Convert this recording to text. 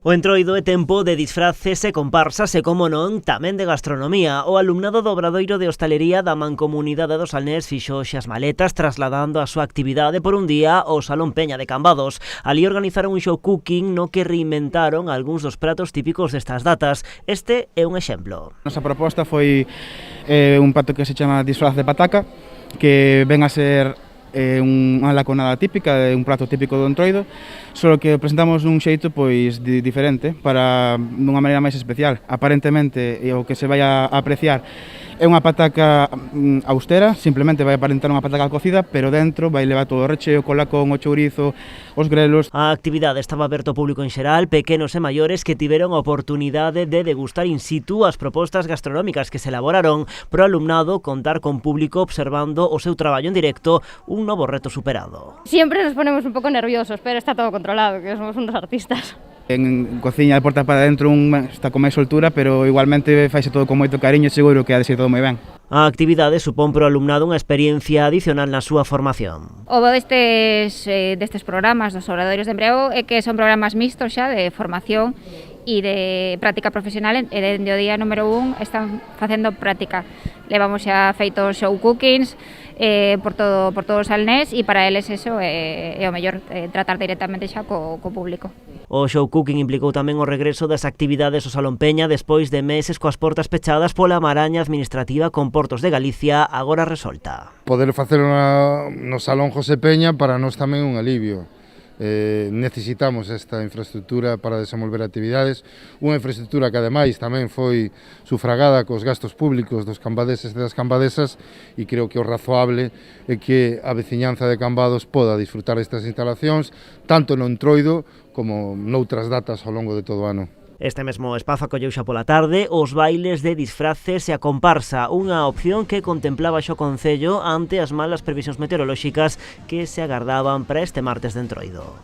O Entroido é tempo de disfraces e comparsas e, como non, tamén de gastronomía. O alumnado do Obradoiro de Hostalería da Mancomunidade do Salnés fixo hoxe as maletas trasladando a súa actividade por un día ao Salón Peña de Cambados. Ali organizaron un show cooking no que reinventaron algúns dos pratos típicos destas datas. Este é un exemplo. Nosa proposta foi un prato que se chama disfraz de pataca, que ven a ser unha laconada típica, un prato típico do Entroido, só que presentamos un xeito pois diferente, para dunha maneira máis especial. Aparentemente, o que se vai a apreciar é unha pataca austera, simplemente vai aparentar unha pataca cocida, pero dentro vai levar todo o recheo, co lacón, o chourizo, os grelos. A actividade estaba aberta ao público en xeral, pequenos e maiores que tiveron a oportunidade de degustar in situ as propostas gastronómicas que se elaboraron pro alumnado contar con público observando o seu traballo en directo, un novo reto superado. Siempre nos ponemos un pouco nerviosos, pero está todo controlado, que somos unos artistas. En cociña de porta para dentro está con máis soltura, pero igualmente faise todo con moito cariño e seguro que ha de ser todo moi ben. A actividade supón pro alumnado unha experiencia adicional na súa formación. O bo destes programas dos obradoiros de emprego é que son programas mixtos xa de formación e de práctica profesional, e dende o día número 1 están facendo práctica. Levamos xa feitos show cookings por todo o Salnés, e para eles eso é o mellor, tratar directamente xa co público. O show cooking implicou tamén o regreso das actividades ao Salón Peña despois de meses coas portas pechadas pola maraña administrativa con Portos de Galicia, agora resolta. Poder facelo no Salón José Peña para nós tamén un alivio. Necesitamos esta infraestructura para desenvolver actividades, unha infraestructura que ademais tamén foi sufragada cos gastos públicos dos cambadeses e das cambadesas, e creo que o razoable é que a veciñanza de Cambados poda disfrutar destas instalacións tanto no Entroido como noutras datas ao longo de todo o ano. Este mesmo espazo acolleu xa pola tarde os bailes de disfraces e a comparsa, unha opción que contemplaba xo Concello ante as malas previsións meteorolóxicas que se agardaban para este martes de Entroido.